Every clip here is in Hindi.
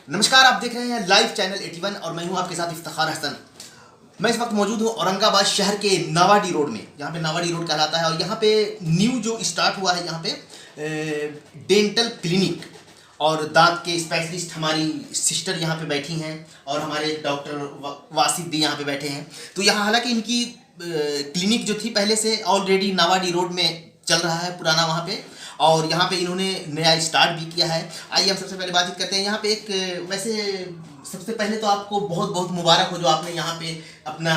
नमस्कार, आप देख रहे हैं लाइव चैनल 81 और मैं हूं आपके साथ इफ्तिखार हसन। मैं इस वक्त मौजूद हूं औरंगाबाद शहर के नावाडी रोड में, यहाँ पे नावाडी रोड कहलाता है। और यहाँ पे न्यू जो स्टार्ट हुआ है यहाँ पे डेंटल क्लिनिक और दांत के स्पेशलिस्ट हमारी सिस्टर यहाँ पे बैठी हैं और हमारे डॉक्टर वासिफ भी यहाँ पे बैठे हैं। तो यहाँ हालांकि इनकी क्लिनिक जो थी पहले से ऑलरेडी नावाडी रोड में चल रहा है पुराना वहाँ पे, और यहाँ पे इन्होंने नया स्टार्ट भी किया है। आइए हम सबसे पहले बातचीत करते हैं। यहाँ पे एक वैसे सबसे पहले तो आपको बहुत बहुत मुबारक हो जो आपने यहाँ पे अपना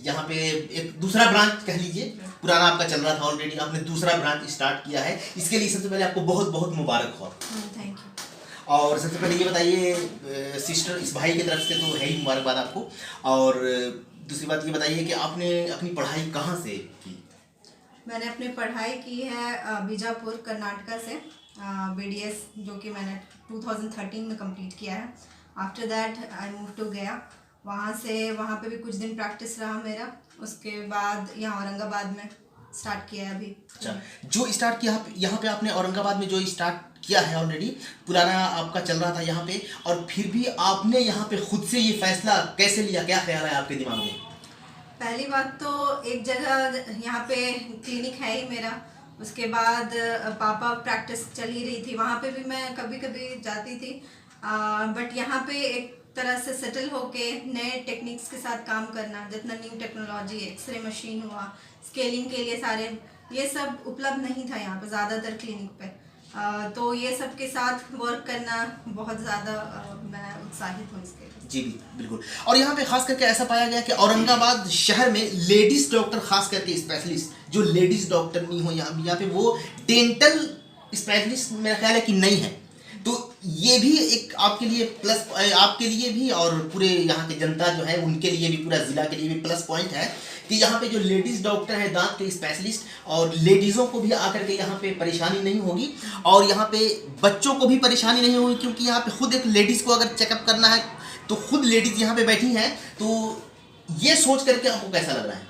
यहाँ पे एक दूसरा ब्रांच कह लीजिए, पुराना आपका चल रहा था ऑलरेडी, आपने दूसरा ब्रांच स्टार्ट किया है, इसके लिए सबसे पहले आपको बहुत बहुत मुबारक हो। Thank you. और सबसे पहले ये बताइए सिस्टर, इस भाई की तरफ से तो है ही मुबारकबाद आपको, और दूसरी बात ये बताइए कि आपने अपनी पढ़ाई कहाँ से की? मैंने अपनी पढ़ाई की है बीजापुर कर्नाटका से, BDS, जो कि मैंने 2013 में कंप्लीट किया है। After that I move to Gaya. वहाँ पे भी कुछ दिन प्रैक्टिस रहा मेरा, उसके बाद यहाँ औरंगाबाद में स्टार्ट किया है अभी। अच्छा, जो स्टार्ट किया यहाँ पे आपने औरंगाबाद में जो स्टार्ट किया है ऑलरेडी, पुराना आपका चल रहा था यहाँ पे, और फिर भी आपने यहाँ पे खुद से ये फैसला कैसे लिया? क्या ख्याल है आपके दिमाग में? पहली बात तो एक जगह यहाँ पे क्लिनिक है ही मेरा, उसके बाद पापा प्रैक्टिस चल ही रही थी, वहाँ पे भी मैं कभी कभी जाती थी। बट यहाँ पे एक तरह से सेटल होके नए टेक्निक्स के साथ काम करना, जितना न्यू टेक्नोलॉजी, एक्सरे मशीन हुआ, स्केलिंग के लिए सारे ये सब उपलब्ध नहीं था यहाँ पे ज़्यादातर क्लिनिक पे। तो ये सब के साथ वर्क करना बहुत ज़्यादा मैं उत्साहित हूँ इसके लिए। जी बिल्कुल। और यहाँ पे खास करके ऐसा पाया गया कि औरंगाबाद शहर में लेडीज डॉक्टर, खास करके स्पेशलिस्ट जो लेडीज डॉक्टर नहीं हो यहाँ पे, वो डेंटल स्पेशलिस्ट मेरा ख्याल है कि नहीं है। तो ये भी एक आपके लिए प्लस, आपके लिए भी और पूरे यहाँ के जनता जो है उनके लिए भी, पूरा ज़िला के लिए भी प्लस पॉइंट है कि यहाँ पे जो लेडीज़ डॉक्टर हैं, दांत के स्पेशलिस्ट, और लेडीज़ों को भी आकर के यहाँ पे परेशानी नहीं होगी, और यहाँ पे बच्चों को भी परेशानी नहीं होगी, क्योंकि यहाँ पे खुद एक लेडीज़ को अगर चेकअप करना है तो खुद लेडीज़ यहाँ पे बैठी हैं। तो ये सोच करके आपको कैसा लग रहा है?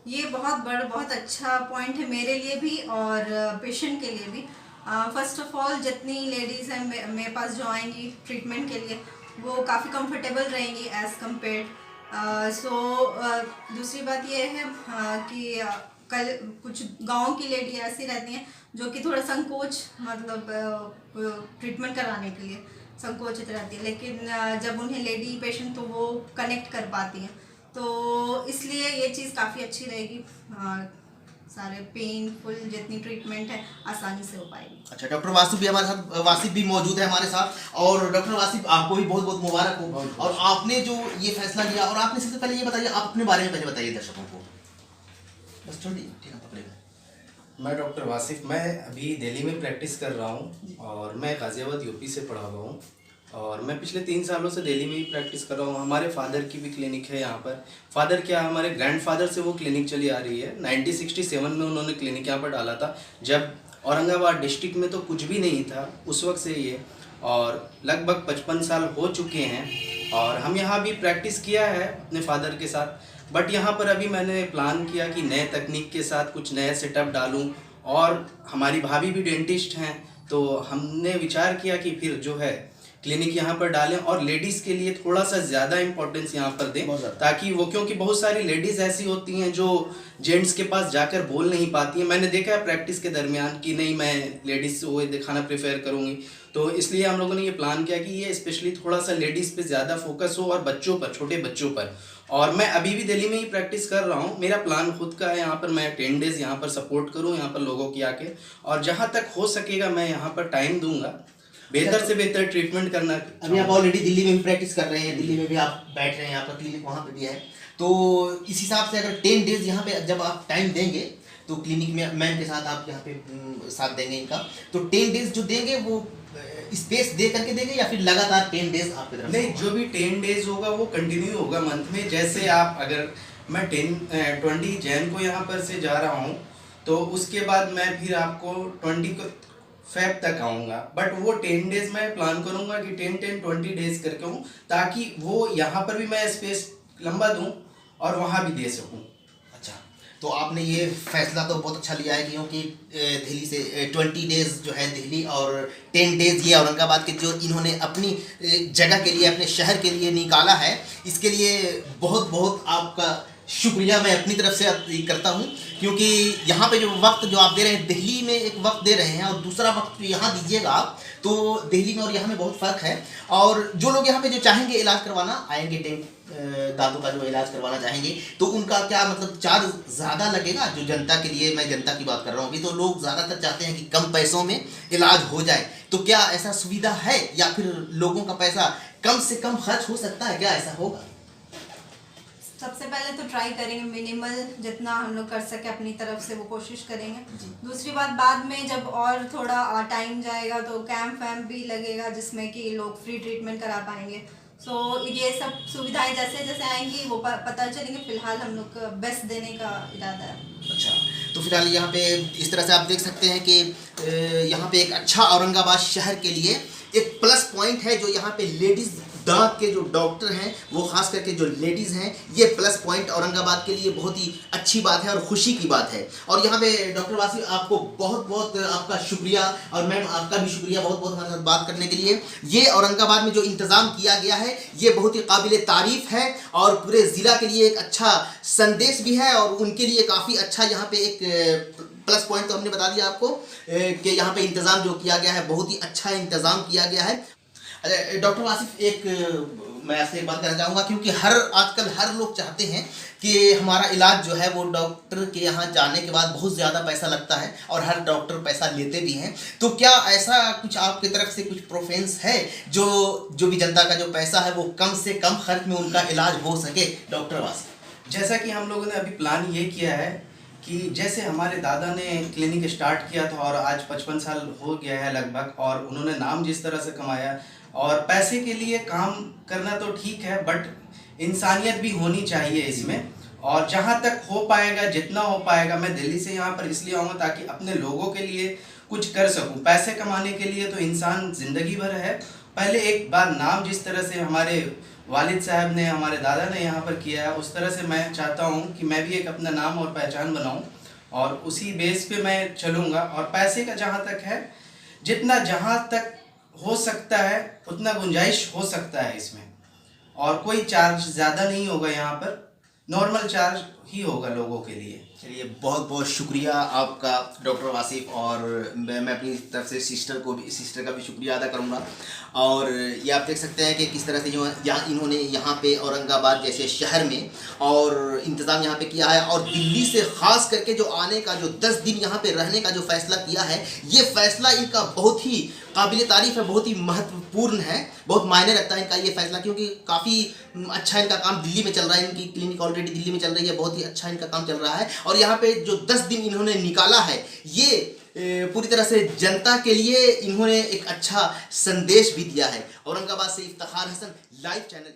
ये बहुत अच्छा पॉइंट है मेरे लिए भी और पेशेंट के लिए भी। फर्स्ट ऑफ ऑल, जितनी लेडीज़ हैं मेरे पास जो आएंगी ट्रीटमेंट के लिए, वो काफ़ी कंफर्टेबल रहेंगी एज़ कम्पेयर्ड। दूसरी बात ये है कि कल कुछ गांव की लेडी ऐसी रहती हैं जो कि थोड़ा संकोच, मतलब ट्रीटमेंट कराने के लिए संकोचित रहती है, लेकिन जब उन्हें लेडी पेशेंट तो वो कनेक्ट कर पाती हैं, तो इसलिए ये चीज़ काफ़ी अच्छी रहेगी। सारे पेनफुल जितनी ट्रीटमेंट है आसानी से हो पाएगी। अच्छा, डॉक्टर वासिफ भी हमारे साथ, वासिफ भी मौजूद है हमारे साथ। और डॉक्टर वासिफ, आपको भी बहुत बहुत मुबारक हो, और आपने जो ये फैसला लिया, और आपने सबसे पहले ये बताइए, आप अपने बारे में पहले बताइए दर्शकों को। बस छोड़िए, ठीक है, पकड़ेगा। मैं डॉक्टर वासिफ, मैं अभी दिल्ली में प्रैक्टिस कर रहा हूँ और मैं गाज़ियाबाद यूपी से पढ़ा हुआ हूँ, और मैं पिछले 3 सालों से दिल्ली में ही प्रैक्टिस कर रहा हूँ। हमारे फादर की भी क्लिनिक है यहाँ पर। फादर क्या, हमारे ग्रैंडफादर से वो क्लिनिक चली आ रही है। 1967 में उन्होंने क्लिनिक यहाँ पर डाला था, जब औरंगाबाद डिस्ट्रिक्ट में तो कुछ भी नहीं था उस वक्त से ये, और लगभग 55 साल हो चुके हैं। और हम यहाँ भी प्रैक्टिस किया है अपने फादर के साथ, बट यहाँ पर अभी मैंने प्लान किया कि नए तकनीक के साथ कुछ नया सेटअप डालूँ, और हमारी भाभी भी डेंटिस्ट हैं, तो हमने विचार किया कि फिर जो है क्लिनिक यहाँ पर डालें और लेडीज़ के लिए थोड़ा सा ज़्यादा इंपॉर्टेंस यहाँ पर दें, ताकि वो, क्योंकि बहुत सारी लेडीज़ ऐसी होती हैं जो जेंट्स के पास जाकर बोल नहीं पाती हैं। मैंने देखा है प्रैक्टिस के दरमियान कि नहीं, मैं लेडीज़ वो दिखाना प्रेफर करूँगी, तो इसलिए हम लोगों ने ये प्लान किया कि ये स्पेशली थोड़ा सा लेडीज़ पे ज़्यादा फोकस हो, और बच्चों पर, छोटे बच्चों पर। और मैं अभी भी दिल्ली में ही प्रैक्टिस कर रहा हूँ। मेरा प्लान खुद का है, यहाँ पर मैं 10 डेज़ यहाँ पर सपोर्ट करूँ, यहाँ पर लोगों की आके, और जहाँ तक हो सकेगा मैं यहाँ पर टाइम दूंगा बेहतर से बेहतर ट्रीटमेंट करना। अभी आप ऑलरेडी दिल्ली में भी प्रैक्टिस कर रहे हैं, दिल्ली में भी आप बैठ रहे हैं, यहाँ पर क्लिनिक वहाँ पे भी है, तो इस हिसाब से अगर 10 डेज यहाँ पे जब आप टाइम देंगे तो क्लिनिक में मैम के साथ आप यहाँ पे साथ देंगे इनका, तो 10 डेज जो देंगे वो स्पेस दे करके देंगे, या फिर लगातार 10 डेज आपकी तरफ? नहीं, जो भी 10 डेज होगा वो कंटिन्यू होगा मंथ में। जैसे आप, अगर मैं 20 जैन को यहाँ पर से जा रहा हूँ, तो उसके बाद मैं फिर आपको 20 को फेब तक आऊँगा, बट वो 10 डेज मैं प्लान करूँगा कि 10-20 डेज करके हूँ, ताकि वो यहाँ पर भी मैं स्पेस लंबा दूँ और वहाँ भी दे सकूँ। अच्छा, तो आपने ये फैसला तो बहुत अच्छा लिया है क्योंकि दिल्ली से 20 डेज़ जो है दिल्ली और 10 डेज़ ये औरंगाबाद के जो इन्होंने अपनी जगह के लिए, अपने शहर के लिए निकाला है, इसके लिए बहुत बहुत आपका शुक्रिया मैं अपनी तरफ से करता हूँ। क्योंकि यहाँ पे जो वक्त जो आप दे रहे हैं, दिल्ली में एक वक्त दे रहे हैं और दूसरा वक्त जो यहाँ दीजिएगा आप, तो दिल्ली में और यहाँ में बहुत फ़र्क है। और जो लोग यहाँ पे जो चाहेंगे इलाज करवाना आएंगे, दांतों का जो इलाज करवाना चाहेंगे, तो उनका क्या मतलब चार्ज ज़्यादा लगेगा? जो जनता के लिए, मैं जनता की बात कर रहा हूँ अभी, तो लोग ज़्यादातर चाहते हैं कि कम पैसों में इलाज हो जाए, तो क्या ऐसा सुविधा है या फिर लोगों का पैसा कम से कम खर्च हो सकता है, क्या ऐसा होगा? सबसे पहले तो ट्राई करेंगे, मिनिमल जितना हम लोग कर सके अपनी तरफ से वो कोशिश करेंगे। दूसरी बात, बाद में जब और थोड़ा टाइम जाएगा तो कैंप वैम्प भी लगेगा जिसमें कि लोग फ्री ट्रीटमेंट करा पाएंगे। सो ये सब सुविधाएं जैसे जैसे आएंगी वो पता चलेंगे। फिलहाल हम लोग बेस्ट देने का इरादा है। अच्छा, तो फिलहाल यहाँ पे इस तरह से आप देख सकते हैं कि यहाँ पे एक अच्छा औरंगाबाद शहर के लिए एक प्लस पॉइंट है, जो यहाँ पे लेडीज़ दांत के जो डॉक्टर हैं, वो खास करके जो लेडीज़ हैं, ये प्लस पॉइंट औरंगाबाद के लिए बहुत ही अच्छी बात है और खुशी की बात है। और यहाँ पे डॉक्टर वासी, आपको बहुत बहुत आपका शुक्रिया, और मैम आपका भी शुक्रिया बहुत बहुत हमारे साथ बात करने के लिए। ये औरंगाबाद में जो इंतज़ाम किया गया है ये बहुत ही काबिल तारीफ़ है और पूरे ज़िला के लिए एक अच्छा संदेश भी है, और उनके लिए काफ़ी अच्छा यहाँ पे एक प्लस पॉइंट तो हमने बता दिया आपको कि यहाँ पे इंतज़ाम जो किया गया है बहुत ही अच्छा इंतज़ाम किया गया है। डॉक्टर आसिफ, एक मैं आपसे एक बात कहना चाहूँगा, क्योंकि आजकल हर लोग चाहते हैं कि हमारा इलाज जो है वो डॉक्टर के यहाँ जाने के बाद बहुत ज़्यादा पैसा लगता है और हर डॉक्टर पैसा लेते भी हैं, तो क्या ऐसा कुछ आपकी तरफ से कुछ प्रोफेंस है जो भी जनता का जो पैसा है वो कम से कम खर्च में उनका इलाज हो सके? डॉक्टर वासी, जैसा कि हम लोगों ने अभी प्लान ये किया है कि जैसे हमारे दादा ने क्लिनिक स्टार्ट किया था और आज 55 साल हो गया है लगभग, और उन्होंने नाम जिस तरह से कमाया, और पैसे के लिए काम करना तो ठीक है बट इंसानियत भी होनी चाहिए इसमें। और जहाँ तक हो पाएगा, जितना हो पाएगा, मैं दिल्ली से यहाँ पर इसलिए आऊँगा ताकि अपने लोगों के लिए कुछ कर सकूँ। पैसे कमाने के लिए तो इंसान ज़िंदगी भर है, पहले एक बार नाम जिस तरह से हमारे वालिद साहब ने, हमारे दादा ने यहाँ पर किया है, उस तरह से मैं चाहता हूँ कि मैं भी एक अपना नाम और पहचान बनाऊँ और उसी बेस पे मैं चलूँगा। और पैसे का जहाँ तक है, जितना जहाँ तक हो सकता है उतना गुंजाइश हो सकता है इसमें, और कोई चार्ज ज़्यादा नहीं होगा, यहाँ पर नॉर्मल चार्ज ही होगा लोगों के लिए। चलिए, बहुत बहुत शुक्रिया आपका डॉक्टर वासिफ, और मैं अपनी तरफ से सिस्टर का भी शुक्रिया अदा करूँगा। और ये आप देख सकते हैं कि किस तरह से इन्होंने यहाँ पे औरंगाबाद जैसे शहर में और इंतज़ाम यहाँ पे किया है, और दिल्ली से ख़ास करके जो आने का, जो 10 दिन यहाँ पे रहने का जो फ़ैसला किया है, ये फ़ैसला इनका बहुत ही काबिल तारीफ़ है, बहुत ही महत्वपूर्ण है, बहुत मायने रखता है इनका ये फ़ैसला, क्योंकि काफ़ी अच्छा इनका काम दिल्ली में चल रहा है। इनकी क्लिनिक ऑलरेडी दिल्ली में चल रही है, बहुत ही अच्छा इनका काम चल रहा है, और यहाँ पे जो 10 दिन इन्होंने निकाला है, ये पूरी तरह से जनता के लिए इन्होंने एक अच्छा संदेश भी दिया है। औरंगाबाद से इफ्तिखार हसन, लाइव चैनल।